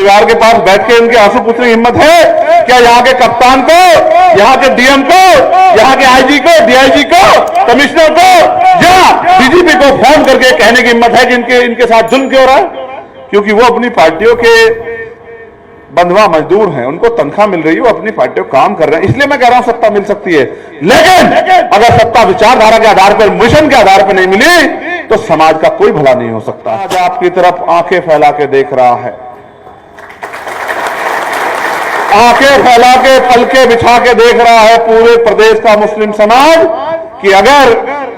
परिवार के पास बैठ के इनके आंसू पूछने की हिम्मत है? क्या यहाँ के कप्तान को, यहाँ के डीएम को, यहाँ के आईजी को, डीआईजी को, कमिश्नर को या डीजीपी को फोन करके कहने की हिम्मत है कि इनके साथ जुल्म क्यों हो रहा है? क्योंकि वो अपनी पार्टियों के बंधुआ मजदूर हैं, उनको तनख्वाह मिल रही है, वो अपनी पार्टियों काम कर रहे हैं। इसलिए मैं कह रहा हूं सत्ता मिल सकती है, लेकिन अगर सत्ता विचारधारा के आधार पर, मिशन के आधार पर नहीं मिली तो समाज का कोई भला नहीं हो सकता। आज आपकी तरफ आंखें फैला के देख रहा है, आंखें फैला के पलके बिछा के देख रहा है पूरे प्रदेश का मुस्लिम समाज कि अगर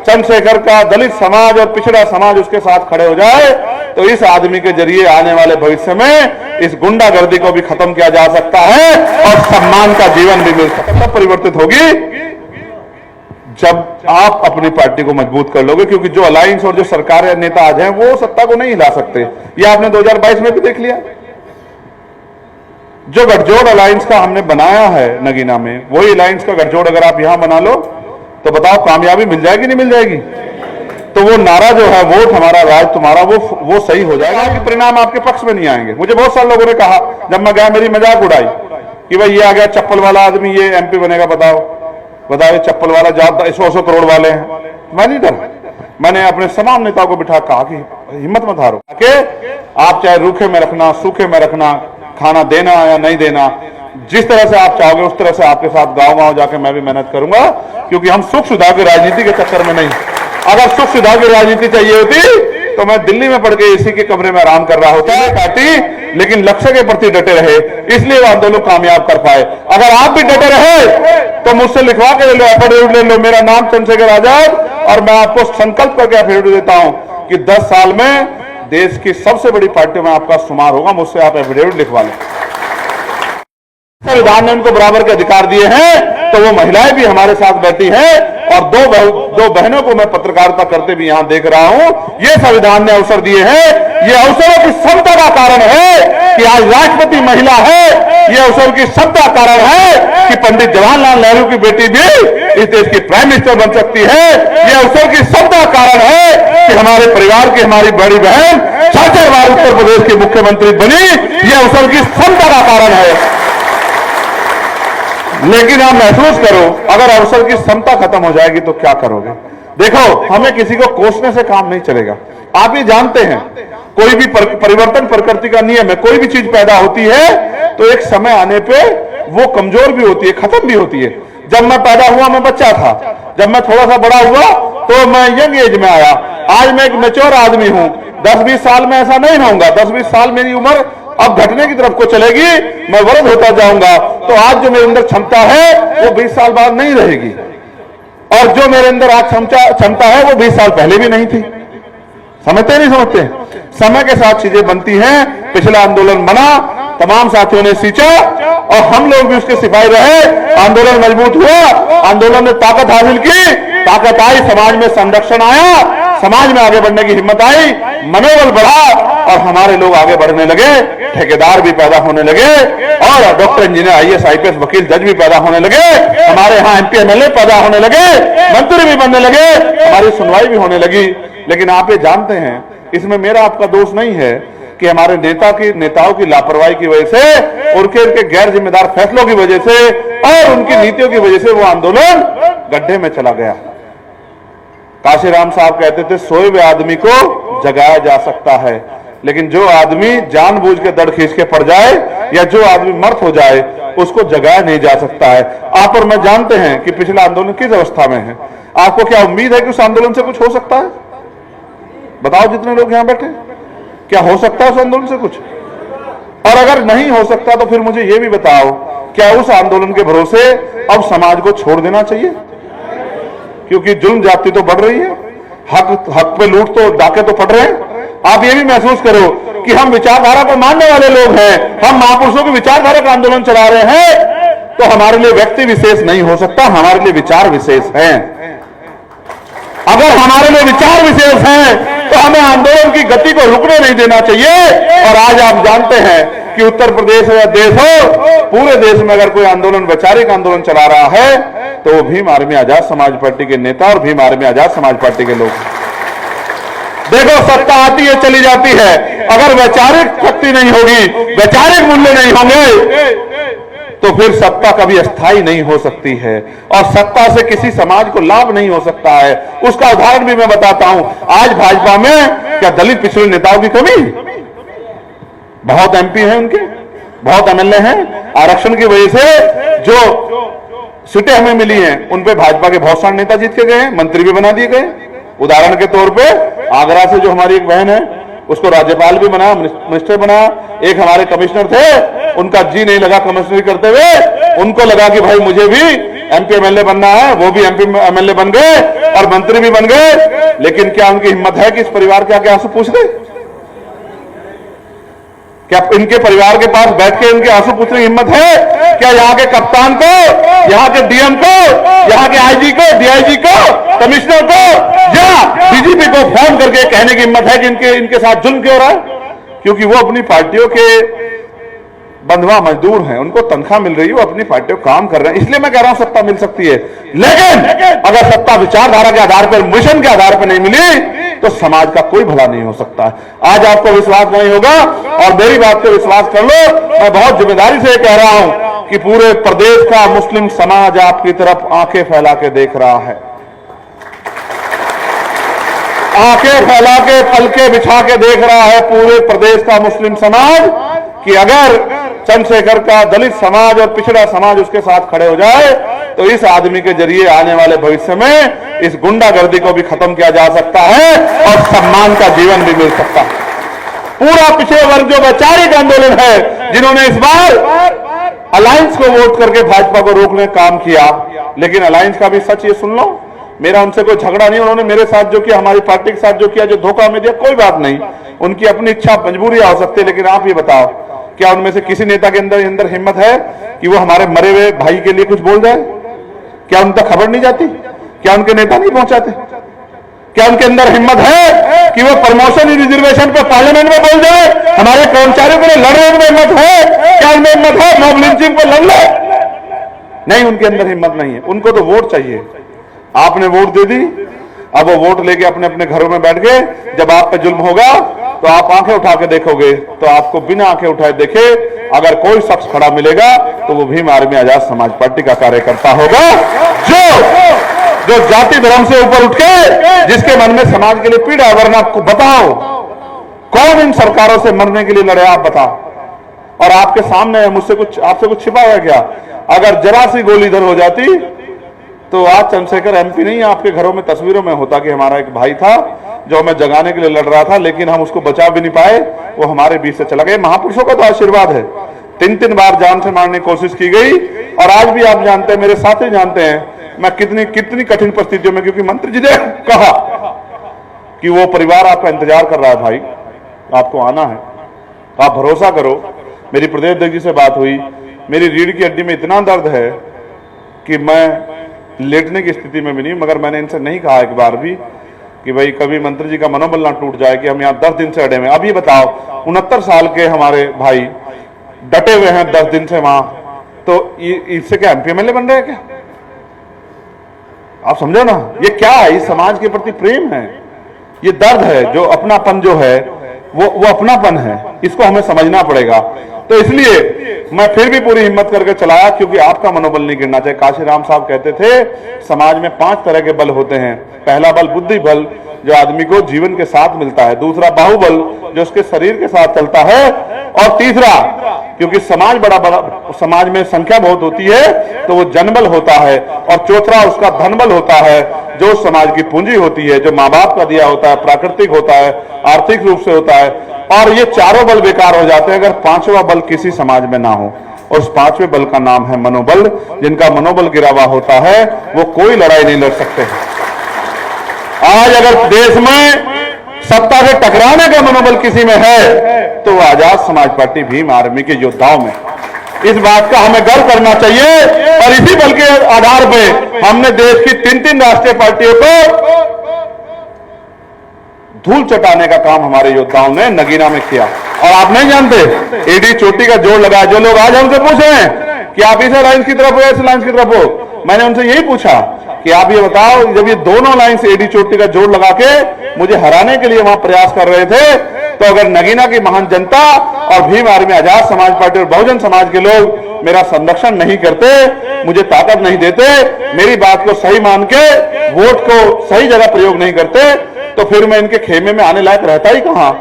चंद्रशेखर का दलित समाज और पिछड़ा समाज उसके साथ खड़े हो जाए तो इस आदमी के जरिए आने वाले भविष्य में इस गुंडागर्दी को भी खत्म किया जा सकता है और सम्मान का जीवन भी मिल सकता है। परिवर्तित होगी जब आप अपनी पार्टी को मजबूत कर लोगे, क्योंकि जो अलायंस और जो सरकार या नेता आज हैं वो सत्ता को नहीं हिला सकते। ये आपने 2022 में भी देख लिया। जो गठजोड़ अलायंस का हमने बनाया है नगीना में, वही अलायंस का गठजोड़ अगर आप यहां बना लो तो बताओ कामयाबी मिल जाएगी नहीं मिल जाएगी? तो वो नारा जो है, वोट हमारा राज तुम्हारा, वो सही हो जाएगा कि परिणाम आपके पक्ष में नहीं आएंगे। मुझे बहुत सारे लोगों ने कहा जब मैं गया, मेरी मजाक उड़ाई कि भाई ये आ गया चप्पल वाला आदमी, ये एमपी बनेगा। बताओ ये चप्पल वाला 100 करोड़ वाले हैं। मैं नहीं डरा, मैंने अपने तमाम नेताओं को बिठा कहा कि हिम्मत मत हारो, आप चाहे रूखे में रखना, सूखे में रखना, खाना देना या नहीं देना, जिस तरह से आप चाहोगे उस तरह से आपके साथ गांव जाके मैं भी मेहनत करूंगा, क्योंकि हम सुख सुधार की राजनीति के चक्कर में नहीं। अगर सुख सुधार की राजनीति चाहिए होती तो मैं दिल्ली में पड़ के एसी के कमरे में आराम कर रहा होता पार्टी, लेकिन लक्ष्य के प्रति डटे रहे, इसलिए वो आंदोलन कामयाब कर पाए। अगर आप भी डटे रहे तो मुझसे लिखवा के ले लो, एफिडेविट ले लो, मेरा नाम चंद्रशेखर आजाद, और मैं आपको संकल्प करके एफिडेविट देता हूं कि 10 साल में देश की सबसे बड़ी पार्टी में आपका शुमार होगा। मुझसे आप एफिडेविट लिखवा लें। संविधान ने उनको बराबर के अधिकार दिए हैं, तो वो महिलाएं भी हमारे साथ बैठी हैं, और दो बहनों को मैं पत्रकारिता करते भी यहां देख रहा हूं। ये संविधान ने अवसर दिए हैं। ये अवसरों की समता का कारण है कि आज राष्ट्रपति महिला है। ये अवसर की समता का कारण है कि पंडित जवाहरलाल नेहरू की बेटी भी इस देश की प्राइम मिनिस्टर बन सकती है। ये अवसर की समता का कारण है कि हमारे परिवार की हमारी बड़ी बहन 4 बार उत्तर प्रदेश की मुख्यमंत्री बनी। ये अवसर की समता का कारण है। लेकिन आप महसूस करो, अगर अवसर की समता खत्म हो जाएगी तो क्या करोगे? देखो, हमें किसी को कोसने से काम नहीं चलेगा। आप ये जानते हैं, कोई भी परिवर्तन प्रकृति का नियम है। कोई भी चीज पैदा होती है तो एक समय आने पे वो कमजोर भी होती है, खत्म भी होती है। जब मैं पैदा हुआ मैं बच्चा था, जब मैं थोड़ा सा बड़ा हुआ तो मैं यंग एज में आया। आज मैं एक मैच्योर आदमी हूं। 10-20 साल में ऐसा नहीं रहूंगा। 10-20 साल मेरी उम्र अब घटने की तरफ को चलेगी, मैं वृद्ध होता जाऊंगा। तो आज जो मेरे अंदर क्षमता है वो 20 साल बाद नहीं रहेगी, और जो मेरे अंदर आज क्षमता है वो 20 साल पहले भी नहीं थी। समझते नहीं समझते? समय के साथ चीजें बनती हैं। पिछला आंदोलन बना, तमाम साथियों ने सींचा और हम लोग भी उसके सिपाही रहे। आंदोलन मजबूत हुआ, आंदोलन ने ताकत हासिल की, ताकत आई, समाज में संरक्षण आया, समाज में आगे बढ़ने की हिम्मत आई, मनोबल बढ़ा और हमारे लोग आगे बढ़ने लगे। ठेकेदार भी पैदा होने लगे और डॉक्टर, इंजीनियर, आईएएस, आईपीएस, वकील, जज भी पैदा होने लगे। हमारे यहाँ एमपी, एमएलए पैदा होने लगे, मंत्री भी बनने लगे, हमारी सुनवाई भी होने लगी। लेकिन आप ये जानते हैं, इसमें मेरा आपका दोष नहीं है कि हमारे नेताओं की लापरवाही की वजह से, उनके गैर जिम्मेदार फैसलों की वजह से और उनकी नीतियों की वजह से वो आंदोलन गड्ढे में चला गया। काशीराम साहब कहते थे, सोए हुए आदमी को जगाया जा सकता है, लेकिन जो आदमी जानबूझ के दड़ खींच के पड़ जाए या जो आदमी मर्द हो जाए उसको जगाया नहीं जा सकता है। आप और मैं जानते हैं कि पिछला आंदोलन किस अवस्था में है। आपको क्या उम्मीद है कि उस आंदोलन से कुछ हो सकता है? बताओ जितने लोग यहां बैठे, क्या हो सकता है उस आंदोलन से कुछ? और अगर नहीं हो सकता तो फिर मुझे यह भी बताओ, क्या उस आंदोलन के भरोसे अब समाज को छोड़ देना चाहिए? क्योंकि जुल्म जाति तो बढ़ रही है, हक पे लूट तो, डाके तो पड़ रहे हैं। आप ये भी महसूस करो कि हम विचारधारा को मानने वाले लोग हैं, हम महापुरुषों की विचारधारा का आंदोलन चला रहे हैं, तो हमारे लिए व्यक्ति विशेष नहीं हो सकता, हमारे लिए विचार विशेष हैं। अगर हमारे लिए विचार विशेष हैं तो हमें आंदोलन की गति को रुकने नहीं देना चाहिए। और आज आप जानते हैं कि उत्तर प्रदेश हो या देश हो, पूरे देश में अगर कोई आंदोलन, वैचारिक आंदोलन चला रहा है तो वो भीम आर्मी आजाद समाज पार्टी के नेता और भीम आर्मी आजाद समाज पार्टी के लोग। देखो, सत्ता आती है चली जाती है, अगर वैचारिक शक्ति नहीं होगी, वैचारिक मूल्य नहीं होंगे, तो फिर सत्ता कभी अस्थायी नहीं हो सकती है और सत्ता से किसी समाज को लाभ नहीं हो सकता है। उसका उदाहरण भी मैं बताता हूं। आज भाजपा में क्या दलित पिछड़े नेताओं की कमी? बहुत एमपी हैं उनके, बहुत एमएलए हैं। आरक्षण की वजह से जो सीटें हमें मिली हैं उन पे भाजपा के बहुत सारे नेता जीत के गए हैं, मंत्री भी बना दिए गए। उदाहरण के तौर पे आगरा से जो हमारी एक बहन है उसको राज्यपाल भी बना, मिनिस्टर बना। एक हमारे कमिश्नर थे, उनका जी नहीं लगा कमिश्नरी करते हुए, उनको लगा कि भाई मुझे भी एमपी एमएलए बनना है, वो भी एमपी एमएलए बन गए और मंत्री भी बन गए। लेकिन क्या उनकी हिम्मत है कि इस परिवार के आगे आंसू पूछ दे? क्या इनके परिवार के पास बैठ के इनके आंसू पूछने की हिम्मत है? क्या यहाँ के कप्तान को, यहाँ के डीएम को, यहाँ के आईजी को, डीआईजी को, कमिश्नर को या डीजीपी को फोन करके कहने की हिम्मत है कि इनके साथ जुल्म क्यों हो रहा है? क्योंकि वो अपनी पार्टियों के बंधुआ मजदूर हैं, उनको तनख्वाह मिल रही है, वो अपनी पार्टियों काम कर रहे हैं। इसलिए मैं कह रहा हूं सत्ता मिल सकती है, लेकिन अगर सत्ता विचारधारा के आधार पर, मिशन के आधार पर नहीं मिली तो समाज का कोई भला नहीं हो सकता है। आज आपको विश्वास नहीं होगा और मेरी बात पे विश्वास कर लो, मैं बहुत जिम्मेदारी से कह रहा हूं कि पूरे प्रदेश का मुस्लिम समाज आपकी तरफ आंखें फैला के देख रहा है, आंखें फैला के पलके बिछा के देख रहा है पूरे प्रदेश का मुस्लिम समाज कि अगर चंद्रशेखर का दलित समाज और पिछड़ा समाज उसके साथ खड़े हो जाए तो इस आदमी के जरिए आने वाले भविष्य में इस गुंडागर्दी को भी खत्म किया जा सकता है और सम्मान का जीवन भी मिल सकता है। पूरा पिछड़े वर्ग जो वैचारिक आंदोलन है, जिन्होंने इस बार अलायंस को वोट करके भाजपा को रोकने का काम किया, लेकिन अलायंस का भी सच ये सुन लो, मेरा उनसे कोई झगड़ा नहीं, उन्होंने मेरे साथ जो किया, हमारी पार्टी के साथ जो किया, जो धोखा हमें दिया, कोई बात नहीं, उनकी अपनी इच्छा मजबूरी हो सकती है। लेकिन आप ये बताओ, क्या उनमें से किसी नेता के अंदर हिम्मत है कि वो हमारे मरे हुए भाई के लिए कुछ बोल जाए? क्या उन तक खबर नहीं जाती? क्या उनके नेता नहीं पहुंचाते? क्या उनके अंदर हिम्मत है कि वो प्रमोशन रिजर्वेशन पे पार्लियामेंट में बोल जाए? हमारे कर्मचारियों के लिए लड़ने में हिम्मत है? क्या उनमें हिम्मत है मॉब लिंचिंग पे लड़ ले? नहीं, उनके अंदर हिम्मत नहीं है। उनको तो वोट चाहिए। आपने वोट दे दी, अब वो वोट लेके अपने अपने घरों में बैठ गए। जब आप पे जुल्म होगा तो आप आंखें उठा के देखोगे, तो आपको बिना आंखें उठाए देखे अगर कोई शख्स खड़ा मिलेगा तो वो भीम आर्मी आजाद समाज पार्टी का कार्यकर्ता होगा, जो जाति धर्म से ऊपर उठ के जिसके मन में समाज के लिए पीड़ा है। वरना आपको बताओ कौन इन सरकारों से मरने के लिए लड़े? आप बताओ। और आपके सामने मुझसे आपसे कुछ छिपा हुआ है क्या? अगर जरा सी गोली इधर हो जाती तो आज चंद्रशेखर एमपी नहीं, आपके घरों में तस्वीरों में होता कि हमारा एक भाई था जो हमें जगाने के लिए लड़ रहा था, लेकिन हम उसको बचा भी नहीं पाए, वो हमारे बीच से चला गया। महापुरुषों का तो आशीर्वाद है। 3 बार जान से मारने की कोशिश की गई और आज भी आप जानते हैं, मेरे साथी जानते हैं मैं कितनी कठिन परिस्थितियों में, क्योंकि मंत्री जी ने कहा कि वो परिवार आपका इंतजार कर रहा है, भाई आपको आना है, आप भरोसा करो। मेरी प्रदेश अध्यक्ष जी से बात हुई, मेरी रीढ़ की हड्डी में इतना दर्द है कि मैं लेटने की स्थिति में भी नहीं, मगर मैंने इनसे नहीं कहा एक बार भी कि भाई कभी मंत्री जी का मनोबल ना टूट जाए कि हम यहाँ 10 दिन से अड़े हुए। अब ये बताओ, 69 साल के हमारे भाई डटे हुए हैं 10 दिन से वहां, तो इससे क्या एमपी एमएलए बन रहे हैं क्या? आप समझो ना, ये क्या है? इस समाज के प्रति प्रेम है, ये दर्द है, जो अपनापन जो है वो अपनापन है, इसको हमें समझना पड़ेगा। तो इसलिए मैं फिर भी पूरी हिम्मत करके चलाया, क्योंकि आपका मनोबल नहीं गिरना चाहिए। काशीराम साहब कहते थे समाज में 5 तरह के बल होते हैं। पहला बल बुद्धि बल, जो आदमी को जीवन के साथ मिलता है। दूसरा बाहुबल, जो उसके शरीर के साथ चलता है। और तीसरा, क्योंकि समाज बड़ा समाज में संख्या बहुत होती है तो वो जनबल होता है। और चौथा उसका धनबल होता है, जो समाज की पूंजी होती है, जो माँ बाप का दिया होता है, प्राकृतिक होता है, आर्थिक रूप से होता है। और ये चारों बल बेकार हो जाते हैं अगर 5वां बल किसी समाज में ना हो। और उस 5वें बल का नाम है मनोबल। जिनका मनोबल गिरा हुआ होता है वो कोई लड़ाई नहीं लड़ सकते। आज अगर देश में सत्ता से टकराने का मनोबल किसी में है तो वो आजाद समाज पार्टी भीम आर्मी के योद्धाओं में। इस बात का हमें गर्व करना चाहिए। और इसी बल के आधार पर हमने देश की 3 राष्ट्रीय पार्टियों को धूल चटाने का काम हमारे योद्धाओं ने नगीना में किया। और आप नहीं जानते, एडी चोटी का जोड़ लगाया। जो लोग आज हमसे पूछ रहे हैं कि आप इस अलायंस की तरफ हो, इस अलायंस की तरफ हो, मैंने उनसे यही पूछा कि आप ये बताओ, जब ये दोनों अलायंस एडी चोटी का जोड़ लगा के मुझे हराने के लिए वहां प्रयास कर रहे थे तो अगर नगीना की महान जनता और भीम आर्मी, आजाद समाज पार्टी और बहुजन समाज के लोग मेरा संरक्षण नहीं करते, मुझे ताकत नहीं देते, मेरी बात को सही मान के वोट को सही जगह प्रयोग नहीं करते, तो फिर मैं इनके खेमे में आने लायक रहता ही कहां।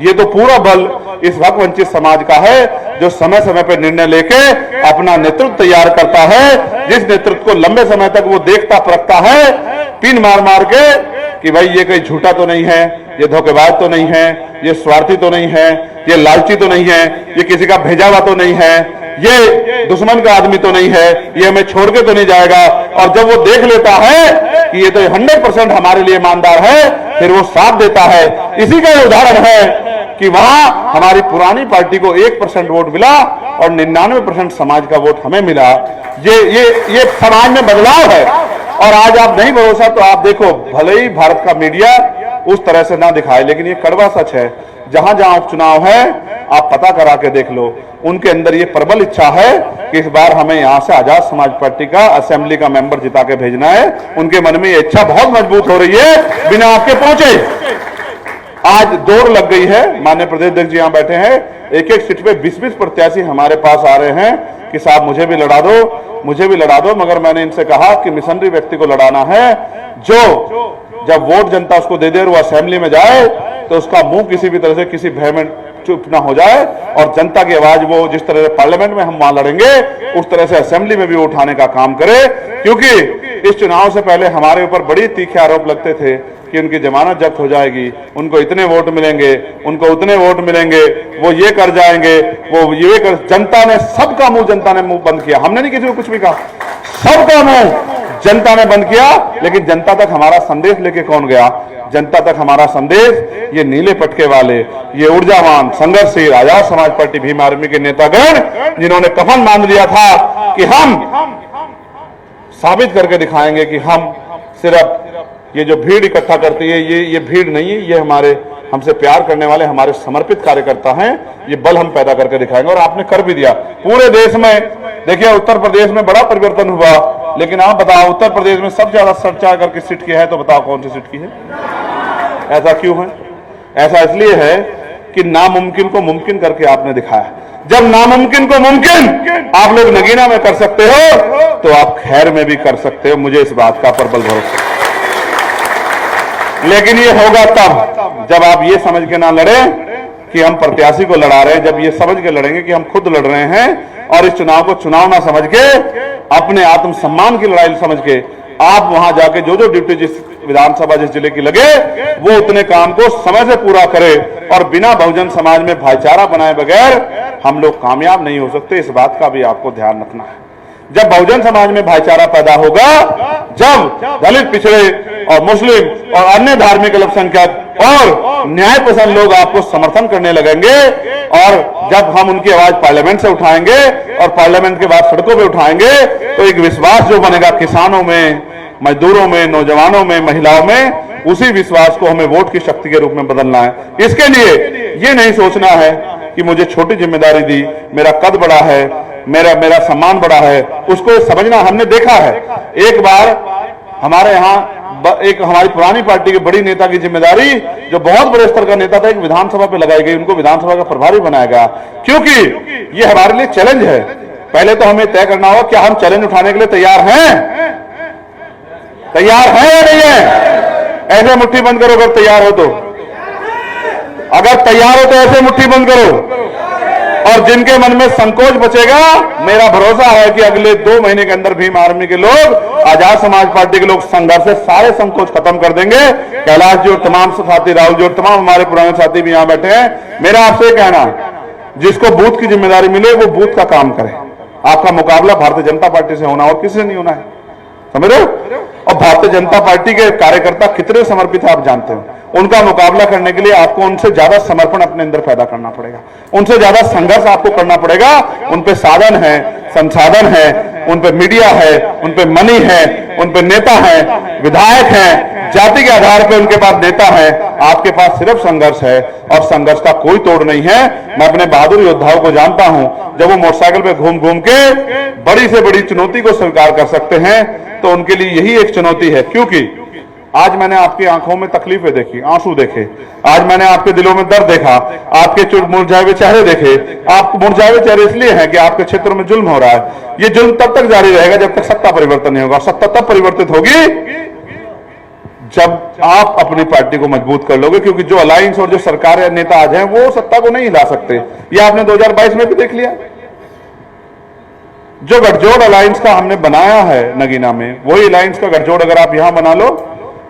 ये तो पूरा बल इस हक वंचित समाज का है, जो समय समय पर निर्णय लेके अपना नेतृत्व तैयार करता है, जिस नेतृत्व को लंबे समय तक वो देखता परखता है, पिन मार मार के कि भाई ये कहीं झूठा तो नहीं है, ये धोखेबाज तो नहीं है, ये स्वार्थी तो नहीं है, ये लालची तो नहीं है, ये किसी का भेजा हुआ तो नहीं है, ये दुश्मन का आदमी तो नहीं है, ये हमें छोड़ के तो नहीं जाएगा। और जब वो देख लेता है कि ये तो 100% हमारे लिए ईमानदार है, फिर वो साथ देता है। इसी का उदाहरण है कि वहां हमारी पुरानी पार्टी को 1% वोट मिला और 99% समाज का वोट हमें मिला। ये समाज में बदलाव है। और आज आप नहीं भरोसा तो आप देखो, भले ही भारत का मीडिया उस तरह से ना दिखाए, लेकिन ये कड़वा सच है। जहां जहां उपचुनाव है आप पता करा के देख लो, उनके अंदर ये प्रबल इच्छा है कि इस बार हमें यहां से आजाद समाज पार्टी का असेंबली का मेंबर जिता के भेजना है। उनके मन में ये इच्छा बहुत मजबूत हो रही है बिना आपके पहुंचे। आज दौड़ लग गई है, माननीय प्रदेश अध्यक्ष जी यहां बैठे हैं, एक एक सीट पे 20-20 प्रत्याशी हमारे पास आ रहे हैं कि साहब मुझे भी लड़ा दो, मुझे भी लड़ा दो। मगर मैंने इनसे कहा कि मिशनरी व्यक्ति को लड़ाना है, जो जब वोट जनता उसको दे दे और वो असेंबली में जाए तो उसका मुंह किसी भी तरह से किसी भय में चुप ना हो जाए, और जनता की आवाज वो जिस तरह से पार्लियामेंट में हम वहां लड़ेंगे उस तरह से असेंबली में भी उठाने का काम करे। क्योंकि इस चुनाव से पहले हमारे ऊपर बड़ी तीखे आरोप लगते थे कि उनकी जमानत जब्त हो जाएगी, उनको इतने वोट मिलेंगे, उनको उतने वोट मिलेंगे, वो ये कर जाएंगे, वो ये कर। जनता ने, सबका मुंह जनता ने मुंह बंद किया। हमने नहीं किसी को कुछ भी कहा, सबका मुंह जनता ने बंद किया। लेकिन जनता तक हमारा संदेश लेके कौन गया? जनता तक हमारा संदेश ये नीले पटके वाले, ये ऊर्जावान, संघर्षशील आजाद समाज पार्टी भीम आर्मी के नेतागण, जिन्होंने कफन बांध लिया था कि हम साबित करके दिखाएंगे कि हम सिर्फ ये जो भीड़ इकट्ठा करती है, ये भीड़ नहीं है, ये हमारे हमसे प्यार करने वाले हमारे समर्पित कार्यकर्ता हैं। ये बल हम पैदा करके दिखाएंगे और आपने कर भी दिया। पूरे देश में देखिए, उत्तर प्रदेश में बड़ा परिवर्तन हुआ, लेकिन आप बताओ उत्तर प्रदेश में सबसे ज्यादा चर्चा अगर किस सीट की है तो बताओ कौन सी सीट की है? ऐसा क्यों है? ऐसा इसलिए है कि नामुमकिन को मुमकिन करके आपने दिखाया। जब नामुमकिन को मुमकिन आप लोग नगीना में कर सकते हो तो आप खैर में भी कर सकते हो, मुझे इस बात का प्रबल भरोसा। लेकिन ये होगा तब जब आप ये समझ के ना लड़े कि हम प्रत्याशी को लड़ा रहे हैं, जब ये समझ के लड़ेंगे कि हम खुद लड़ रहे हैं और इस चुनाव को चुनाव ना समझ के अपने आत्मसम्मान की लड़ाई समझ के आप वहां जाके जो जो ड्यूटी जिस विधानसभा जिस जिले की लगे वो उतने काम को समय से पूरा करे। और बिना बहुजन समाज में भाईचारा बनाए बगैर हम लोग कामयाब नहीं हो सकते, इस बात का भी आपको ध्यान रखना है। जब बहुजन समाज में भाईचारा पैदा होगा, जब दलित, पिछड़े और मुस्लिम और अन्य धार्मिक अल्पसंख्यक और न्याय पसंद लोग आपको समर्थन करने लगेंगे, और जब हम उनकी आवाज पार्लियामेंट से उठाएंगे और पार्लियामेंट के बाद सड़कों पे उठाएंगे, तो एक विश्वास जो बनेगा किसानों में, मजदूरों में, नौजवानों में, महिलाओं में, उसी विश्वास को हमें वोट की शक्ति के रूप में बदलना है। इसके लिए ये नहीं सोचना है कि मुझे छोटी जिम्मेदारी दी, मेरा कद बड़ा है, मेरा सम्मान बड़ा है, उसको समझना। हमने देखा है एक बार हमारे यहाँ एक हमारी पुरानी पार्टी के बड़ी नेता की जिम्मेदारी, जो बहुत बड़े स्तर का नेता था, एक विधानसभा पे लगाई गई, उनको विधानसभा का प्रभारी बनाया गया। क्योंकि ये हमारे लिए चैलेंज है। पहले तो हमें तय करना होगा क्या हम चैलेंज उठाने के लिए तैयार हैं? तैयार हैं या नहीं है? ऐसे मुट्ठी बंद करो अगर तैयार हो तो। अगर तैयार हो तो ऐसे मुट्ठी बंद करो। और जिनके मन में संकोच बचेगा, मेरा भरोसा है कि अगले 2 महीने के अंदर भीम आर्मी के लोग, आजाद समाज पार्टी के लोग संघर्ष से सारे संकोच खत्म कर देंगे। कैलाश जी और तमाम साथी, राहुल जी और तमाम हमारे पुराने साथी भी यहां बैठे हैं। मेरा आपसे कहना, जिसको बूथ की जिम्मेदारी मिले वो बूथ का काम करे। आपका मुकाबला भारतीय जनता पार्टी से होना और किसी से नहीं होना है, समझ रहे हो? और भारतीय जनता पार्टी के कार्यकर्ता कितने समर्पित है आप जानते हो। उनका मुकाबला करने के लिए आपको उनसे ज्यादा समर्पण अपने अंदर पैदा करना पड़ेगा, उनसे ज्यादा संघर्ष आपको करना पड़ेगा। उन पे साधन है, संसाधन है, उन पे मीडिया है, उन पे मनी है, उन पे नेता है, विधायक है, जाति के आधार पे उनके पास नेता है। आपके पास सिर्फ संघर्ष है और संघर्ष का कोई तोड़ नहीं है। मैं अपने बहादुर योद्धाओं को जानता हूं, जब वो मोटरसाइकिल पे घूम घूम के बड़ी से बड़ी चुनौती को स्वीकार कर सकते हैं तो उनके लिए यही एक चुनौती है। क्योंकि आज मैंने आपकी आंखों में तकलीफें देखी, आंसू देखे, आज मैंने आपके दिलों में दर्द देखा, आपके मुरझाए हुए चेहरे देखे। आप मुरझाए हुए चेहरे इसलिए हैं कि आपके क्षेत्र में जुल्म हो रहा है। ये जुल्म तब तक जारी रहेगा जब तक सत्ता परिवर्तन नहीं होगा। सत्ता तब परिवर्तित होगी जब आप अपनी पार्टी को मजबूत कर लोगे, क्योंकि जो अलायंस और जो सरकार या नेता आज हैं वो सत्ता को नहीं हिला सकते। ये आपने 2022 में भी देख लिया। जो गठजोड़ अलायंस का हमने बनाया है नगीना में, वही अलायंस का गठजोड़ अगर आप यहां बना लो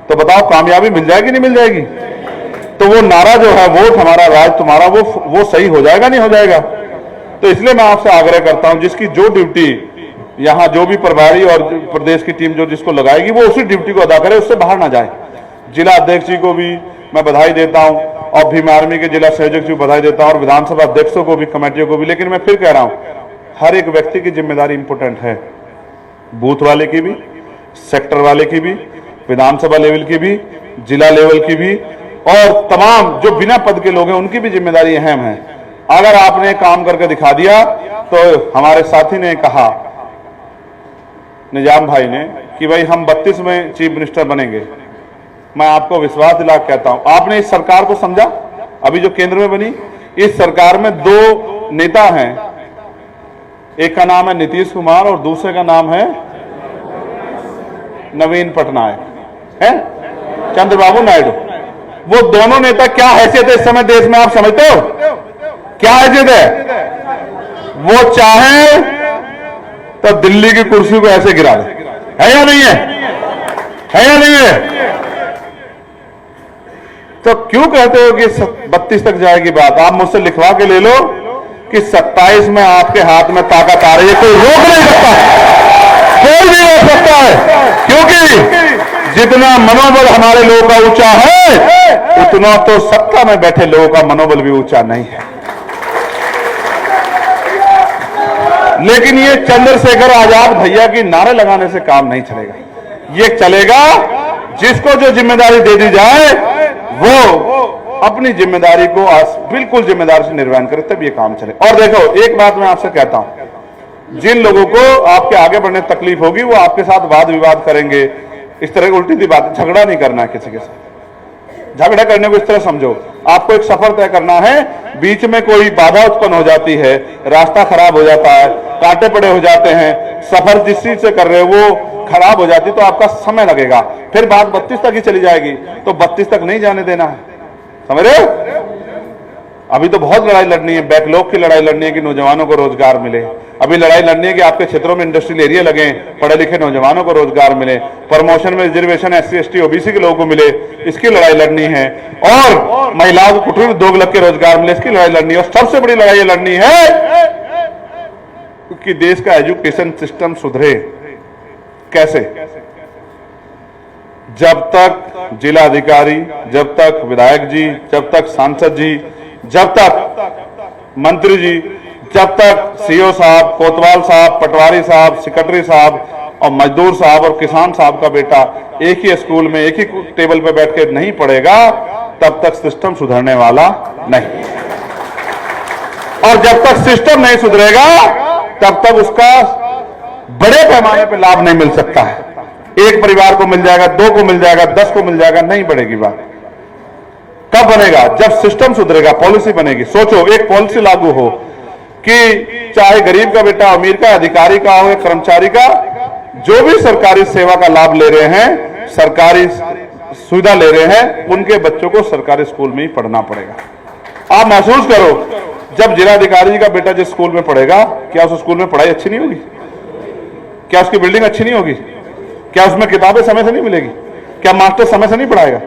तो बताओ कामयाबी मिल जाएगी नहीं मिल जाएगी? तो वो नारा जो है वोट हमारा राज तुम्हारा, वो सही हो जाएगा नहीं हो जाएगा? तो इसलिए मैं आपसे आग्रह करता हूं, जिसकी जो ड्यूटी यहां जो भी प्रभारी और प्रदेश की टीम जो जिसको लगाएगी वो उसी ड्यूटी को अदा करे, उससे बाहर ना जाए। जिला अध्यक्ष जी को भी मैं बधाई देता हूं और भीम आर्मी के जिला संयोजक जी को बधाई देता हूं और विधानसभा अध्यक्षों को भी, कमेटियों को भी। लेकिन मैं फिर कह रहा हूं, हर एक व्यक्ति की जिम्मेदारी इंपोर्टेंट है, बूथ वाले की भी, सेक्टर वाले की भी, विधानसभा लेवल की भी, जिला लेवल की भी, और तमाम जो बिना पद के लोग हैं उनकी भी जिम्मेदारी अहम है। अगर आपने काम करके दिखा दिया तो हमारे साथी ने कहा, निजाम भाई ने, कि भाई हम 32 में चीफ मिनिस्टर बनेंगे। मैं आपको विश्वास दिला कहता हूं, आपने इस सरकार को समझा? अभी जो केंद्र में बनी, इस सरकार में 2 नेता हैं, एक का नाम है नीतीश कुमार और दूसरे का नाम है नवीन पटनायक, है चंद्रबाबू नायडू। वो दोनों नेता क्या हैसियत है इस समय देश में, आप समझते हो क्या हैसियत है? वो चाहे तो दिल्ली की कुर्सी को ऐसे गिरा दे, है या नहीं है? है या नहीं है? तो क्यों कहते हो कि 32 तक जाएगी बात? आप मुझसे लिखवा के ले लो कि 27 में आपके हाथ में ताकत आ रही है, कोई रोक नहीं सकता, कोई नहीं रोक सकता है। क्योंकि जितना मनोबल हमारे लोगों का ऊंचा है, उतना तो सत्ता में बैठे लोगों का मनोबल भी ऊंचा नहीं है। लेकिन ये चंद्रशेखर आजाद भैया की नारे लगाने से काम नहीं चलेगा। ये चलेगा जिसको जो जिम्मेदारी दे दी जाए वो अपनी जिम्मेदारी को बिल्कुल जिम्मेदारी से निर्वहन करे, तब ये काम चले। और देखो, एक बात मैं आपसे कहता हूं, जिन लोगों को आपके आगे बढ़ने तकलीफ होगी वो आपके साथ वाद विवाद करेंगे, इस तरह की उल्टी सी बात। झगड़ा नहीं करना है किसी के साथ। झगड़ा करने को इस तरह समझो, आपको एक सफर तय करना है, बीच में कोई बाधा उत्पन्न हो जाती है, रास्ता खराब हो जाता है, कांटे पड़े हो जाते हैं, सफर जिस चीज से कर रहे हो वो खराब हो जाती, तो आपका समय लगेगा। फिर बात 32 तक ही चली जाएगी, तो 32 तक नहीं जाने देना है, समझ रहे हो? अभी तो बहुत लड़ाई लड़नी है, बैकलॉग की लड़ाई लड़नी है कि नौजवानों को रोजगार मिले। अभी लड़ाई लड़नी है कि आपके क्षेत्रों में इंडस्ट्रियल एरिया लगे, पढ़े लिखे नौजवानों को रोजगार मिले, प्रमोशन में रिजर्वेशन SC ST OBC के लोगों को मिले, इसकी लड़ाई लड़नी है। और महिलाओं को कुटीर उद्योग लग के रोजगार मिले, इसकी लड़ाई लड़नी है। और सबसे बड़ी लड़ाई लड़नी है कि देश का एजुकेशन सिस्टम सुधरे। कैसे? जब तक जिला अधिकारी, जब तक विधायक जी, जब तक सांसद जी, जब तक मंत्री जी, जब तक CO साहब, कोतवाल साहब, पटवारी साहब, सेक्रेटरी साहब और मजदूर साहब और किसान साहब का बेटा एक ही स्कूल में एक ही टेबल पर बैठ के नहीं पढ़ेगा, तब तक सिस्टम सुधरने वाला नहीं। और जब तक सिस्टम नहीं सुधरेगा तब तक उसका बड़े पैमाने पर लाभ नहीं मिल सकता है। एक परिवार को मिल जाएगा, 2 को मिल जाएगा, 10 को मिल जाएगा, नहीं बढ़ेगी बात। कब बनेगा? जब सिस्टम सुधरेगा, पॉलिसी बनेगी। सोचो, एक पॉलिसी लागू हो कि चाहे गरीब का बेटा, अमीर का, अधिकारी का हो या कर्मचारी का, जो भी सरकारी सेवा का लाभ ले रहे हैं, सरकारी सुविधा ले रहे हैं, उनके बच्चों को सरकारी स्कूल में ही पढ़ना पड़ेगा। आप महसूस करो, जब जिलाधिकारी का बेटा जिस स्कूल में पढ़ेगा, क्या उस स्कूल में पढ़ाई अच्छी नहीं होगी? क्या उसकी बिल्डिंग अच्छी नहीं होगी? क्या उसमें किताबें समय से नहीं मिलेगी? क्या मास्टर समय से नहीं पढ़ाएगा?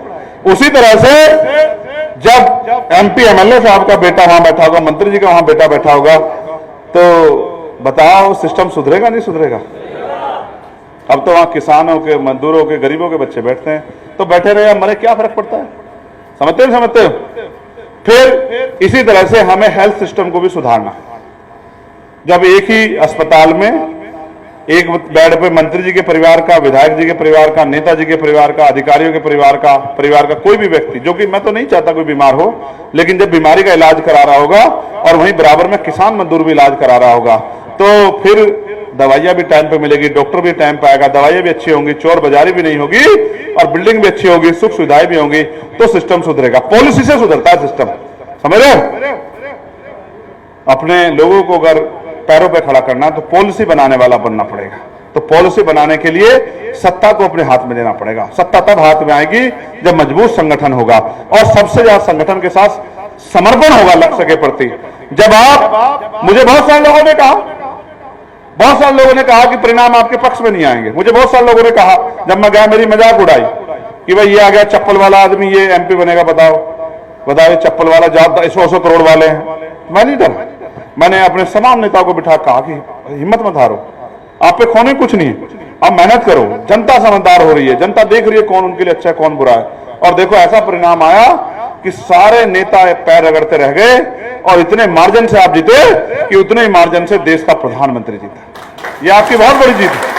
उसी तरह से जब MP MLA साहब का बेटा वहां बैठा होगा, मंत्री जी का वहां बेटा बैठा होगा, तो बताओ सिस्टम सुधरेगा नहीं सुधरेगा? अब तो वहां किसानों के, मजदूरों के, गरीबों के बच्चे बैठते हैं, तो बैठे रहे मरे, क्या फर्क पड़ता है? समझते हो? फिर इसी तरह से हमें हेल्थ सिस्टम को भी सुधारना। जब एक ही अस्पताल में एक बेड पे मंत्री जी के परिवार का, विधायक जी के परिवार का, नेताजी के परिवार का, अधिकारियों के परिवार का कोई भी व्यक्ति, जो कि मैं तो नहीं चाहता कोई बीमार हो, लेकिन जब बीमारी का इलाज करा रहा होगा और वहीं बराबर में किसान मजदूर भी इलाज करा रहा होगा, तो फिर दवाइयां भी टाइम पे मिलेगी, डॉक्टर भी टाइम पे आएगा, दवाइयां भी अच्छी होंगी, चोर बाजारी भी नहीं होगी और बिल्डिंग भी अच्छी होगी, सुख सुविधाएं भी होंगी, तो सिस्टम सुधरेगा। पॉलिसी से सुधरता है सिस्टम, समझ रहे हो? अपने लोगों को अगर पैरों पे खड़ा करना है तो पॉलिसी बनाने वाला बनना पड़ेगा। तो पॉलिसी बनाने के लिए सत्ता को अपने हाथ में लेना पड़ेगा। सत्ता तब हाथ में आएगी जब मजबूत संगठन होगा और सबसे ज्यादा संगठन के साथ समर्पण होगा लक्ष्य के प्रति। जब आप, मुझे बहुत सारे लोगों ने कहा कि परिणाम आपके पक्ष में नहीं आएंगे। मुझे बहुत सारे लोगों ने कहा, जब मैं गया मेरी मजाक उड़ाई कि भाई ये आ गया चप्पल वाला आदमी, ये एमपी बनेगा, बताओ ये चप्पल वाला 100 करोड़ वाले हैं। मैं नहीं डरा, मैंने अपने तमाम नेताओं को बिठा कहा कि हिम्मत मत हारो, आप पे खोने कुछ नहीं है, आप मेहनत करो। जनता समझदार हो रही है, जनता देख रही है कौन उनके लिए अच्छा है कौन बुरा है। और देखो ऐसा परिणाम आया कि सारे नेता पैर रगड़ते रह गए और इतने मार्जिन से आप जीते कि उतने ही मार्जिन से देश का प्रधानमंत्री जीता। यह आपकी बहुत बड़ी जीत है।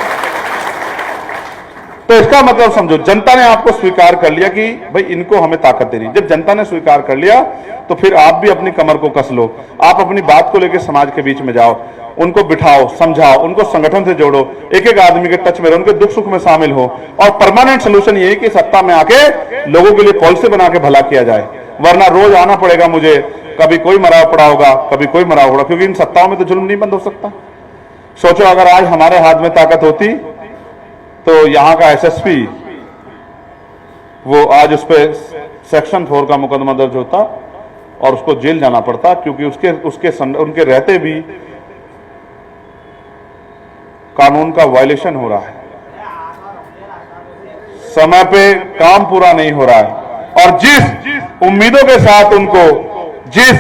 तो इसका मतलब समझो, जनता ने आपको स्वीकार कर लिया कि भाई इनको हमें ताकत देनी। जब जनता ने स्वीकार कर लिया तो फिर आप भी अपनी कमर को कस लो, आप अपनी बात को लेकर समाज के बीच में जाओ, उनको बिठाओ, समझाओ, उनको संगठन से जोड़ो, एक एक आदमी के टच में रहो, उनके दुख सुख में शामिल हो। और परमानेंट सोल्यूशन ये है कि सत्ता में आके लोगों के लिए पॉलिसी बना के भला किया जाए। वरना रोज आना पड़ेगा मुझे, कभी कोई मरा पड़ा होगा, कभी कोई मरा होगा, क्योंकि इन सत्ताओं में तो जुल्म नहीं बंद हो सकता। सोचो अगर आज हमारे हाथ में ताकत होती तो यहां का एसएसपी, वो आज उस पर सेक्शन 4 का मुकदमा दर्ज होता और उसको जेल जाना पड़ता, क्योंकि उनके रहते भी कानून का वायलेशन हो रहा है, समय पे काम पूरा नहीं हो रहा है और जिस उम्मीदों के साथ उनको, जिस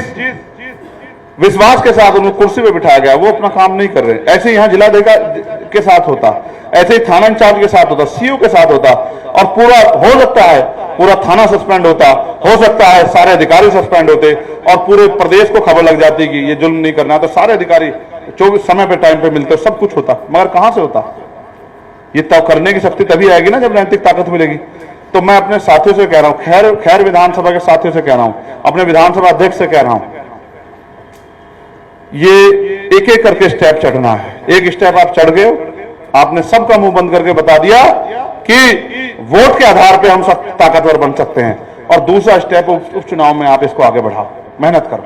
विश्वास के साथ उनको कुर्सी पे बिठाया गया, वो अपना काम नहीं कर रहे। ऐसे यहां जिलाधिकारी के साथ होता, ऐसे ही थाना इंचार्ज के साथ होता, सीओ के साथ होता और पूरा हो सकता है पूरा थाना सस्पेंड होता, हो सकता है सारे अधिकारी सस्पेंड होते और पूरे प्रदेश को खबर लग जाती कि ये जुल्म नहीं करना, तो सारे अधिकारी 24 समय पे टाइम पे मिलते, सब कुछ होता। मगर कहां से होता? ये तय करने की शक्ति तभी आएगी ना जब नैतिक ताकत मिलेगी। तो मैं अपने साथियों से कह रहा हूं, खैर विधानसभा के साथियों से कह रहा हूं, अपने विधानसभा अध्यक्ष से कह रहा हूं, ये एक एक करके स्टेप चढ़ना है। एक स्टेप आप चढ़ गए, आपने सबका मुंह बंद करके बता दिया कि वोट के आधार पे हम सब ताकतवर बन सकते हैं। और दूसरा स्टेप उपचुनाव में आप इसको आगे बढ़ाओ, मेहनत करो,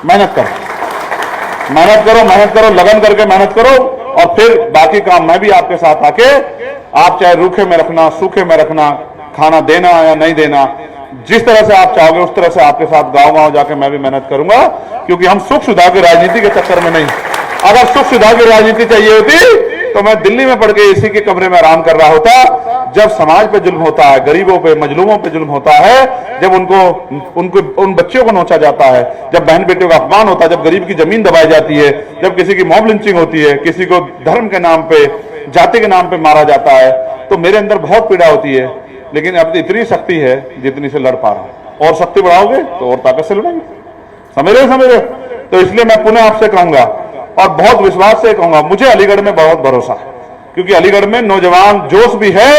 मेहनत करो, मेहनत करो, मेहनत करो, लगन करके मेहनत करो और फिर बाकी काम मैं भी आपके साथ आके, आप चाहे रूखे में रखना, सूखे में रखना, खाना देना या नहीं देना, जिस तरह से आप चाहोगे उस तरह से आपके साथ गांव-गांव जाके मैं भी मेहनत करूंगा। क्योंकि हम सुख सुविधा की राजनीति के चक्कर में नहीं, अगर सुख सुविधा की राजनीति चाहिए होती तो मैं दिल्ली में पड़ के एसी के कमरे में आराम कर रहा होता। जब समाज पे जुल्म होता है, गरीबों पे, मजलूमों पे जुल्म होता है, जब उन बच्चों को नोचा जाता है, जब बहन बेटियों का अपमान होता है, जब गरीब की जमीन दबाई जाती है, जब किसी की मॉब लिंचिंग होती है, किसी को धर्म के नाम पे, जाति के नाम पे मारा जाता है, तो मेरे अंदर बहुत पीड़ा होती है। लेकिन अब इतनी शक्ति है जितनी से लड़ पा रहा हूं, और शक्ति बढ़ाओगे तो और ताकत से लड़ेंगे। समझ रहे? तो इसलिए मैं पुनः आपसे कहूंगा और बहुत विश्वास से कहूंगा, मुझे अलीगढ़ में बहुत भरोसा है, क्योंकि अलीगढ़ में नौजवान जोश भी है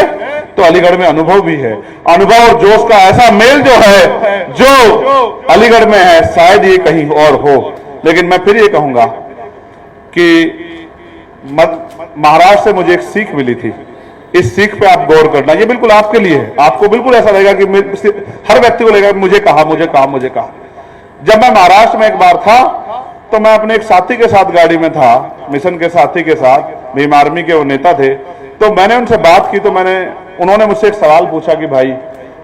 तो अलीगढ़ में अनुभव भी है। अनुभव और जोश का ऐसा मेल जो है, जो अलीगढ़ में है, शायद ये कहीं और हो। लेकिन मैं फिर ये कहूंगा कि महाराष्ट्र से मुझे एक सीख मिली थी, इस सीख पे आप गौर करना, ये बिल्कुल आपके लिए है। आपको बिल्कुल ऐसा लगेगा कि हर व्यक्ति को लगेगा मुझे कहा। जब मैं महाराष्ट्र में एक बार था तो मैं अपने एक साथी के साथ गाड़ी में था, मिशन के साथी के साथ, भीम आर्मी के वो नेता थे। तो मैंने उनसे बात की तो उन्होंने मुझसे एक सवाल पूछा कि भाई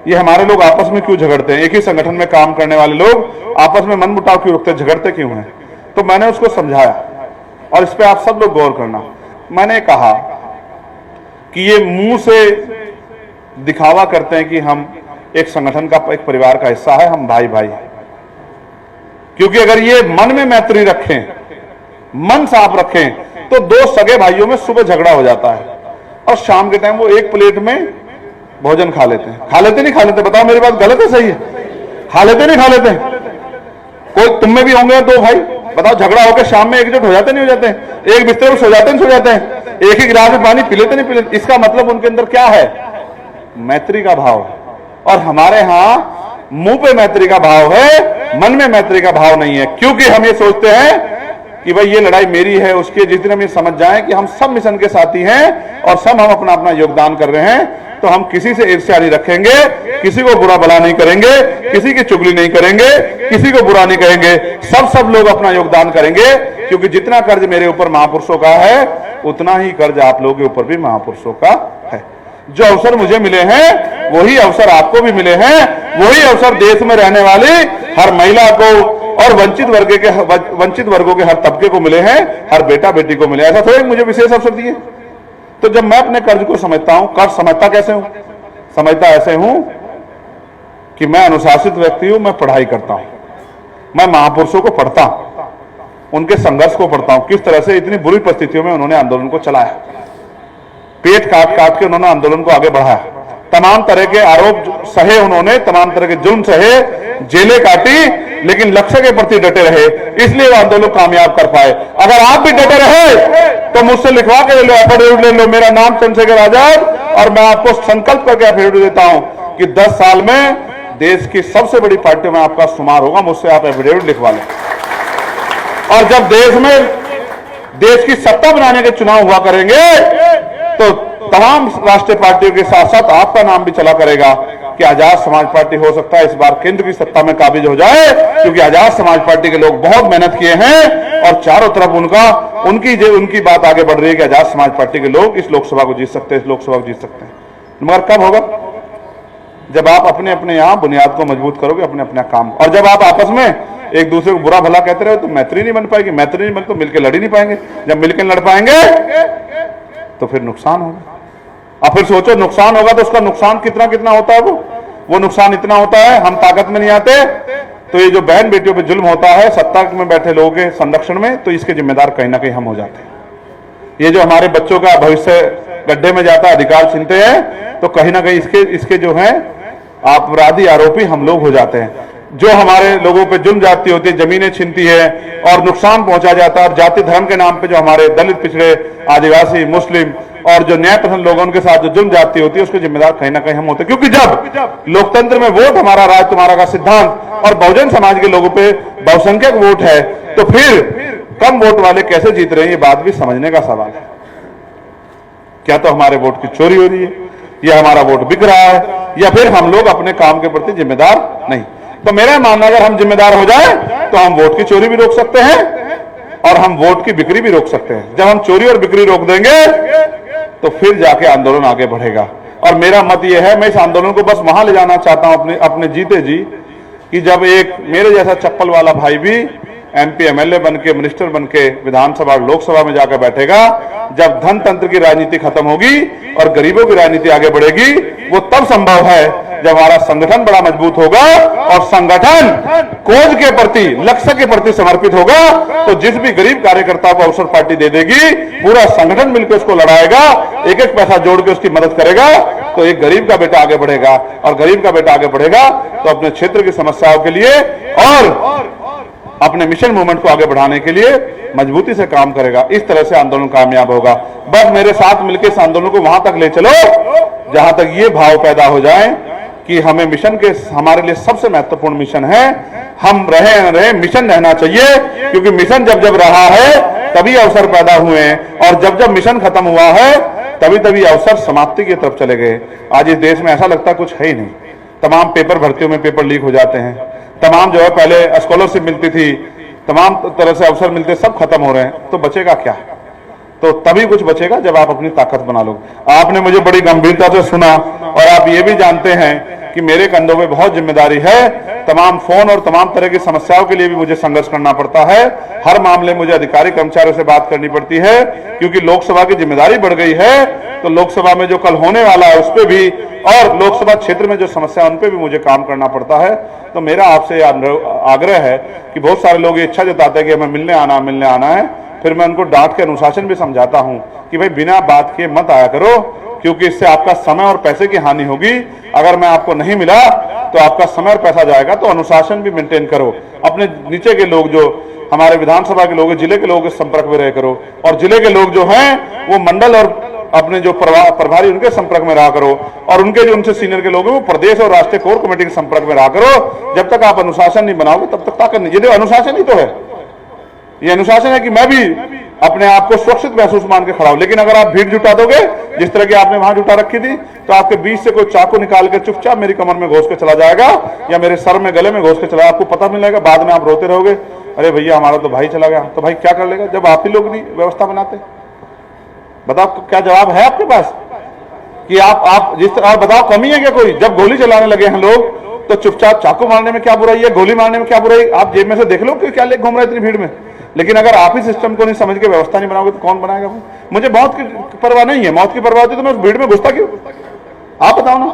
ये हमारे लोग आपस में क्यों झगड़ते हैं, एक ही संगठन में काम करने वाले लोग आपस में मनमुटाव क्यों रखते हैं, झगड़ते क्यों हैं? तो मैंने उसको समझाया और इस पर आप सब लोग गौर करना। मैंने कहा कि ये मुंह से दिखावा करते हैं कि हम एक संगठन का, एक परिवार का हिस्सा है, हम भाई भाई हैं। क्योंकि अगर ये मन में मैत्री रखें, मन साफ रखें, तो दो सगे भाइयों में सुबह झगड़ा हो जाता है और शाम के टाइम वो एक प्लेट में भोजन खा लेते हैं। खा लेते नहीं खा लेते? बताओ मेरी बात गलत है सही है? खा लेते नहीं खा लेते? कोई तुम में भी होंगे दो भाई, बताओ झगड़ा होकर शाम में एकजुट हो जाते नहीं हो जाते? एक बिस्तर में सो जाते हैं, एक ही गिलास में पानी पी लेते नहीं पी लेते? इसका मतलब उनके अंदर क्या है? मैत्री का भाव है। और हमारे यहां मुंह पे मैत्री का भाव है, मन में मैत्री का भाव नहीं है। क्योंकि हम ये सोचते हैं कि भाई ये लड़ाई मेरी है उसके, जिस दिन हम ये समझ जाएं कि हम सब मिशन के साथी हैं और सब हम अपना अपना योगदान कर रहे हैं, तो हम किसी से ईर्ष्या नहीं रखेंगे, किसी को बुरा भला नहीं करेंगे, किसी की चुगली नहीं करेंगे, किसी को बुरा नहीं कहेंगे, सब लोग अपना योगदान करेंगे। क्योंकि जितना कर्ज मेरे ऊपर महापुरुषों का है उतना ही कर्ज आप लोगों के ऊपर भी महापुरुषों का है। जो अवसर मुझे मिले हैं वही अवसर आपको भी मिले हैं, वही अवसर देश में रहने वाली हर महिला को और वंचित वर्गों के हर तबके को मिले हैं, हर बेटा बेटी को मिले। ऐसा थोड़ा मुझे विशेष अवसर दिए। तो जब मैं अपने कर्ज को समझता हूं, कर्ज समझता कैसे हूं? समझता ऐसे हूं कि मैं अनुशासित व्यक्ति हूं, मैं पढ़ाई करता हूं, मैं महापुरुषों को पढ़ता हूं, उनके संघर्ष को पढ़ता हूं, किस तरह से इतनी बुरी परिस्थितियों में उन्होंने आंदोलन को चलाया, पेट काट काट के उन्होंने आंदोलन को आगे बढ़ाया, तमाम तरह के आरोप सहे उन्होंने, तमाम तरह के जुर्म सहे, जेलें काटी, लेकिन लक्ष्य के प्रति डटे रहे, इसलिए वो आंदोलन कामयाब कर पाए। अगर आप भी डटे रहे तो मुझसे लिखवा के ले लो, एफिडेविट ले लो, मेरा नाम चंद्रशेखर आजाद, और मैं आपको संकल्प करके एफिडेविट देता हूं कि 10 साल में देश की सबसे बड़ी पार्टी में आपका शुमार होगा। मुझसे आप एफिडेविट लिखवा लें। और जब देश की सत्ता बनाने के चुनाव हुआ करेंगे तो तमाम राष्ट्रीय पार्टियों के साथ साथ आपका नाम भी चला करेगा कि आजाद समाज पार्टी हो सकता है इस बार केंद्र की सत्ता में काबिज हो जाए, क्योंकि आजाद समाज पार्टी के लोग बहुत मेहनत किए हैं और चारों तरफ उनकी बात आगे बढ़ रही है कि आजाद समाज पार्टी के लोग इस लोकसभा को जीत सकते हैं, इस लोकसभा को जीत सकते हैं। मगर कब होगा? जब आप अपने अपने यहां बुनियाद को मजबूत करोगे, अपने अपने काम, और जब आप आपस में एक दूसरे को बुरा भला कहते रहे तो मैत्री नहीं बन पाएगी, मैत्री नहीं बन तो मिलकर लड़ ही नहीं पाएंगे। जब मिलकर लड़ पाएंगे तो फिर नुकसान होगा। अब फिर सोचो नुकसान होगा तो उसका नुकसान कितना कितना होता है। वो नुकसान इतना होता है, हम ताकत में नहीं आते तो ये जो बहन बेटियों पे जुल्म होता है सत्ता में बैठे लोगों के संरक्षण में, तो इसके जिम्मेदार कहीं ना कहीं हम हो जाते हैं। ये जो हमारे बच्चों का भविष्य गड्ढे में जाता है, अधिकार छीनते हैं, तो कहीं ना कहीं इसके जो है अपराधी आरोपी हम लोग हो जाते हैं। जो हमारे लोगों पे जुल्म जाती होती है, जमीनें छीनती है और नुकसान पहुंचा जाता है, और जाति धर्म के नाम पे जो हमारे दलित, पिछड़े, आदिवासी, मुस्लिम और जो न्याय पसंद लोगों के साथ जो जुल्म जाती होती है उसके जिम्मेदार कहीं ना कहीं हम होते हैं। क्योंकि जब लोकतंत्र में वोट हमारा राज तुम्हारा का सिद्धांत और बहुजन समाज के लोगों पे बहुसंख्यक वोट है, तो फिर कम वोट वाले कैसे जीत रहे हैं, ये बात भी समझने का सवाल है। क्या तो हमारे वोट की चोरी हो रही है, या हमारा वोट बिक रहा है, या फिर हम लोग अपने काम के प्रति जिम्मेदार नहीं। तो मेरा मानना अगर हम जिम्मेदार हो जाए तो हम वोट की चोरी भी रोक सकते हैं और हम वोट की बिक्री भी रोक सकते हैं। जब हम चोरी और बिक्री रोक देंगे तो फिर जाके आंदोलन आगे बढ़ेगा। और मेरा मत यह है, मैं इस आंदोलन को बस वहां ले जाना चाहता हूं अपने जीते जी, कि जब एक मेरे जैसा चप्पल वाला भाई भी एमपी एमएलए बन के, मिनिस्टर बन के विधानसभा और लोकसभा में जाकर बैठेगा, जब धन तंत्र की राजनीति खत्म होगी और गरीबों की राजनीति आगे बढ़ेगी, वो तब संभव है जब हमारा संगठन बड़ा मजबूत होगा और संगठन कोज के प्रति, लक्ष्य के प्रति समर्पित होगा। तो जिस भी गरीब कार्यकर्ता को अवसर पार्टी दे देगी, पूरा संगठन मिलकर उसको लड़ाएगा, एक एक पैसा जोड़ के उसकी मदद करेगा, तो एक गरीब का बेटा आगे बढ़ेगा, और गरीब का बेटा आगे बढ़ेगा तो अपने क्षेत्र की समस्याओं के लिए और अपने मिशन मूवमेंट को आगे बढ़ाने के लिए मजबूती से काम करेगा। इस तरह से आंदोलन कामयाब होगा। बस मेरे साथ मिलकर इस आंदोलन को वहां तक ले चलो जहां तक ये भाव पैदा हो जाए कि हमें मिशन के, हमारे लिए सबसे महत्वपूर्ण मिशन है, हम रहे न रहे मिशन रहना चाहिए। क्योंकि मिशन जब जब रहा है तभी अवसर पैदा हुए हैं, और जब जब मिशन खत्म हुआ है तभी तभी अवसर समाप्ति की तरफ चले गए। आज इस देश में ऐसा लगता कुछ है ही नहीं। तमाम पेपर भर्तियों में पेपर लीक हो जाते हैं, तमाम जो है पहले स्कॉलरशिप मिलती थी, तमाम तरह से अवसर मिलते, सब खत्म हो रहे हैं। तो बचेगा क्या? तो तभी कुछ बचेगा जब आप अपनी ताकत बना लो। आपने मुझे बड़ी गंभीरता से सुना और आप ये भी जानते हैं कि मेरे कंधों में बहुत जिम्मेदारी है। तमाम फोन और तमाम तरह की समस्याओं के लिए भी मुझे संघर्ष करना पड़ता है। हर मामले मुझे अधिकारी कर्मचारियों से बात करनी पड़ती है, क्योंकि लोकसभा की जिम्मेदारी बढ़ गई है। तो लोकसभा में जो कल होने वाला है उस पर भी, और लोकसभा क्षेत्र में जो समस्या उन पर भी मुझे काम करना पड़ता है। तो मेरा आपसे आग्रह है कि बहुत सारे लोग ये इच्छा जताते हैं कि हमें मिलने आना है, फिर मैं उनको डांट के अनुशासन भी समझाता हूं कि भाई बिना बात के मत आया करो, क्योंकि इससे आपका समय और पैसे की हानि होगी। अगर मैं आपको नहीं मिला तो आपका समय और पैसा जाएगा। तो अनुशासन भी मेंटेन करो। अपने नीचे के लोग, जो हमारे विधानसभा के लोग, जिले के लोगों के संपर्क में रह करो, और जिले के लोग जो हैं वो मंडल और अपने जो प्रभारी उनके संपर्क में रहा करो, और उनके जो उनसे सीनियर के लोग हैं वो प्रदेश और राष्ट्रीय कोर कमेटी के संपर्क में रहा करो। जब तक आप अनुशासन नहीं बनाओगे तब तक ताकत नहीं। ये अनुशासन ही तो है, ये अनुशासन है कि मैं भी अपने आप को सुरक्षित महसूस मान के खड़ा हूं। लेकिन अगर आप भीड़ जुटा दोगे जिस तरह की आपने वहां जुटा रखी थी, तो आपके बीच से कोई चाकू निकाल के चुपचाप मेरी कमर में घोस के चला जाएगा या मेरे सर में गले में घोस के चला, आपको पता मिलेगा। बाद में आप रोते रहोगे, अरे भैया हमारा तो भाई चला गया। तो भाई क्या कर लेगा जब आप ही लोग नहीं व्यवस्था बनाते? बताओ क्या जवाब है आपके पास कि आप जिस तरह बताओ कमी है क्या कोई? जब गोली चलाने लगे हैं लोग तो चुपचाप चाकू मारने में क्या बुराई है, गोली मारने में क्या बुराई? आप जेब में से देख लो कि क्या ले घूम रहा है इतनी भीड़ में। लेकिन अगर आप ही सिस्टम को नहीं समझ के व्यवस्था नहीं बनाओगे तो कौन बनाएगा? मुझे मौत की परवाह नहीं है, मौत की परवाह होती तो मैं उस भीड़ में घुसता क्यों? आप बताओ ना,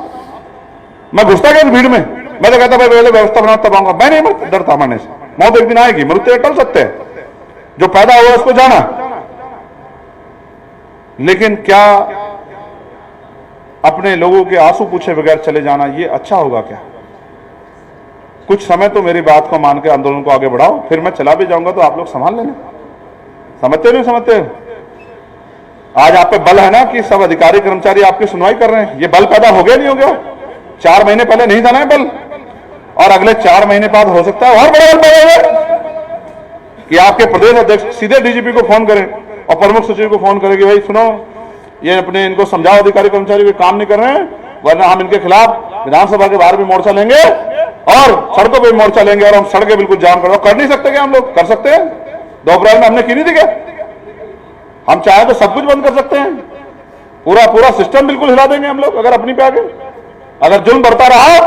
मैं घुसता क्यों उस भीड़ में? मैं तो कहता भाई पहले व्यवस्था बनाओ तब आऊंगा। मैं नहीं डरता मरने से, मौत एक दिन आएगी, मृत्यु टल सकते हैं, जो पैदा हुआ उसको जाना। लेकिन क्या अपने लोगों के आंसू पूछे बगैर चले जाना ये अच्छा होगा क्या? कुछ समय तो मेरी बात को मान के आंदोलन को आगे बढ़ाओ, फिर मैं चला भी जाऊंगा तो आप लोग संभाल लेना। समझते नहीं समझते? आज आप पे बल है ना कि सब अधिकारी कर्मचारी आपकी सुनवाई कर रहे हैं, ये बल पैदा हो गया नहीं हो गया? 4 महीने पहले नहीं था ना बल, और अगले 4 महीने बाद हो सकता है और बड़ा बल पैदा हो कि आपके प्रदेश अध्यक्ष सीधे डीजीपी को फोन करें और प्रमुख सचिव को फोन करें कि भाई सुनो, ये अपने इनको समझाओ अधिकारी कर्मचारी को काम नहीं कर रहे हैं, वरना हम इनके खिलाफ विधानसभा के बाहर भी मोर्चा लेंगे और सड़कों पे मोर्चा लेंगे और हम सड़कें बिल्कुल जाम कर नहीं सकते क्या? हम लोग कर सकते हैं। 2 अप्रैल में हमने की नहीं थी क्या? हम चाहे तो सब कुछ बंद कर सकते हैं, पूरा सिस्टम बिल्कुल हिला देंगे हम लोग अगर अपनी पे आगे। अगर जुल्म बढ़ता रहा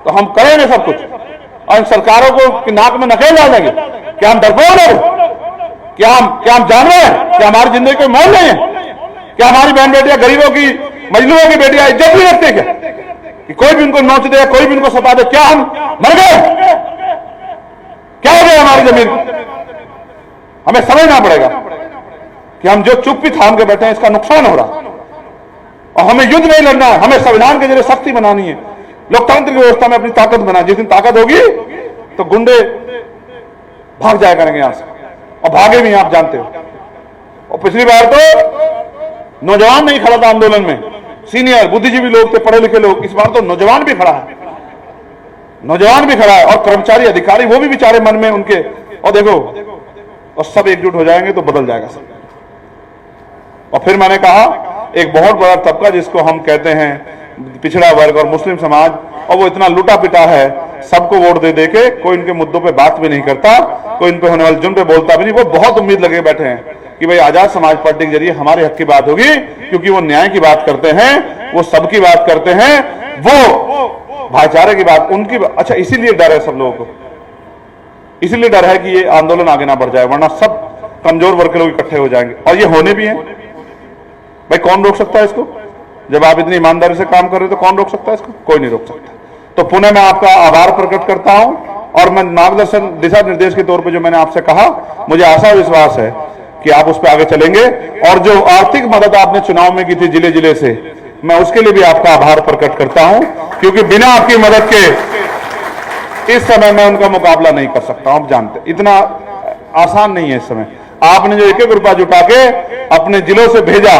तो हम करेंगे सब कुछ और इन सरकारों को नाक में नकेल डाल देंगे। क्या हम डरपोक हैं? क्या हम जान रहे हैं कि हमारी जिंदगी कोई मोल नहीं है? क्या हमारी बहन बेटियां, गरीबों की, मजलूमों की बेटियां इज्जत नहीं रखते क्या कि कोई भी उनको नोच दे, कोई भी उनको सता दे? क्या हम मर गए? क्या हो गया हमारी जमीन? हमें समझना पड़ेगा कि हम जो चुप भी थाम के बैठे हैं इसका नुकसान हो रहा, और हमें युद्ध नहीं लड़ना है, हमें संविधान के जरिए सख्ती बनानी है, लोकतांत्रिक व्यवस्था में अपनी ताकत बना। जिस दिन ताकत होगी तो गुंडे भाग जाया करेंगे यहां से, और भागे भी आप जानते हो। और पिछली बार तो नौजवान नहीं खड़ा था आंदोलन में, सीनियर बुद्धिजीवी लोग थे, पढ़े लिखे लोग। इस बार तो नौजवान भी खड़ा है, नौजवान भी खड़ा है, और कर्मचारी अधिकारी वो भी बेचारे मन में उनके, और देखो, और सब एकजुट हो जाएंगे तो बदल जाएगा सब। और फिर मैंने कहा एक बहुत बड़ा तबका जिसको हम कहते हैं पिछड़ा वर्ग और मुस्लिम समाज, और वो इतना लूटा पिटा है, सबको वोट दे दे के कोई इनके मुद्दों पे बात भी नहीं करता, कोई इन पे होने वाले जुर्म पे बोलता भी नहीं। वो बहुत उम्मीद लगे बैठे हैं कि भाई आजाद समाज पार्टी के जरिए हमारे हक की बात होगी, क्योंकि वो न्याय की बात करते हैं, वो सबकी बात करते हैं, वो भाईचारे की बात उनकी। अच्छा, इसीलिए डर है सब लोगों को, इसीलिए डर है कि ये आंदोलन आगे ना बढ़ जाए, वरना सब कमजोर वर्ग के लोग इकट्ठे हो जाएंगे, और ये होने भी हैं। भाई कौन रोक सकता है इसको? जब आप इतनी ईमानदारी से काम कर रहे हो तो कौन रोक सकता है इसको? कोई नहीं रोक सकता। तो पुनः मैं आपका आभार प्रकट करता हूं, और मैं मार्गदर्शन दिशा निर्देश के तौर पे जो मैंने आपसे कहा, मुझे आशा विश्वास है कि आप उस पर आगे चलेंगे। और जो आर्थिक मदद आपने चुनाव में की थी जिले जिले से, मैं उसके लिए भी आपका आभार प्रकट करता हूं, क्योंकि बिना आपकी मदद के इस समय मैं उनका मुकाबला नहीं कर सकता हूं। आप जानते, इतना आसान नहीं है इस समय। आपने जो 1-1 रुपया जुटा के अपने जिलों से भेजा,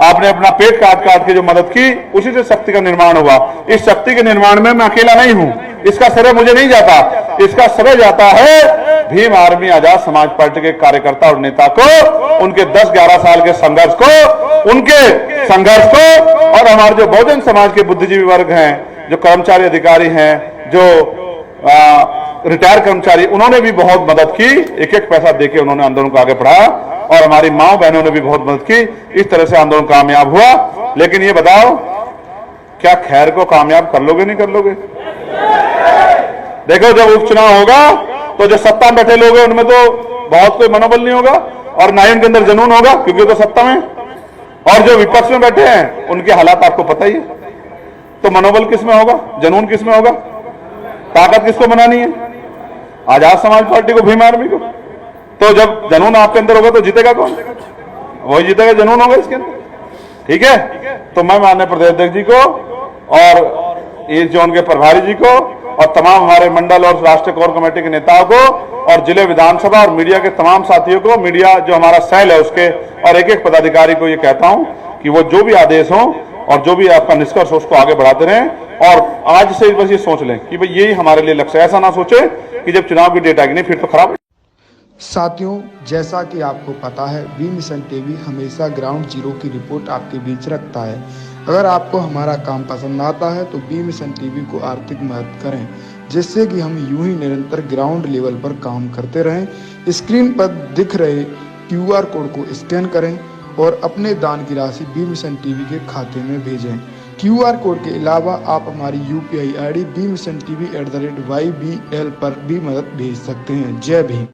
आपने अपना पेट काट काट के जो मदद की, उसी से शक्ति का निर्माण हुआ। इस शक्ति के निर्माण में मैं अकेला नहीं हूं, इसका श्रेय मुझे नहीं जाता, इसका श्रेय जाता है भीम आर्मी आजाद समाज पार्टी के कार्यकर्ता और नेता को, उनके 10-11 साल के संघर्ष को, उनके संघर्ष को, और हमारे जो बहुजन समाज के बुद्धिजीवी वर्ग हैं, जो कर्मचारी अधिकारी हैं, जो रिटायर कर्मचारी, उन्होंने भी बहुत मदद की, 1-1 पैसा देके उन्होंने आंदोलन को आगे बढ़ाया, और हमारी माँ बहनों ने भी बहुत मदद की। इस तरह से आंदोलन कामयाब हुआ। लेकिन ये बताओ, क्या खैर को कामयाब कर लोगे नहीं कर लोगे? देखो, जब उपचुनाव होगा तो जो सत्ता में बैठे लोग हैं उनमें तो बहुत कोई मनोबल नहीं होगा, और ना ही उनके अंदर जुनून होगा, क्योंकि तो सत्ता में। और जो विपक्ष में बैठे हैं उनके हालात आपको पता ही है। तो मनोबल किस में होगा, जुनून किस में होगा, ताकत किसको बनानी है? आजाद समाज पार्टी को, भीम आर्मी को। तो जब जुनून आपके अंदर होगा तो जीतेगा कौन? वही जीतेगा, जुनून होगा इसके अंदर। ठीक है, तो मैं माननीय प्रदेश अध्यक्ष जी को और ईस्ट जोन के प्रभारी जी को और तमाम हमारे मंडल और राष्ट्रीय कोर कमेटी के नेताओं को और जिले विधानसभा और मीडिया के तमाम साथियों को, मीडिया जो हमारा सेल है उसके, और 1-1 पदाधिकारी को ये कहता हूं कि वो जो भी आदेश हो और जो भी आपका निष्कर्ष हो उसको आगे बढ़ाते रहें। और आज से बस ये सोच लें कि भाई यही हमारे लिए लक्ष्य है। ऐसा ना सोचे कि जब चुनाव की डेट आएगी नहीं फिर तो खराब। साथियों, जैसा कि आपको पता है, बी मिशन टीवी हमेशा ग्राउंड जीरो की रिपोर्ट आपके बीच रखता है। अगर आपको हमारा काम पसंद आता है तो बी मिशन टीवी को आर्थिक मदद करें, जिससे कि हम यूं ही निरंतर ग्राउंड लेवल पर काम करते रहें। स्क्रीन पर दिख रहे क्यूआर कोड को स्कैन करें और अपने दान की राशि बी मिशन टीवी के खाते में भेजें। क्यूआर कोड के अलावा आप हमारी यूपीआई आईडी bmissiontv@ybl पर भी मदद भेज सकते हैं। जय भीम।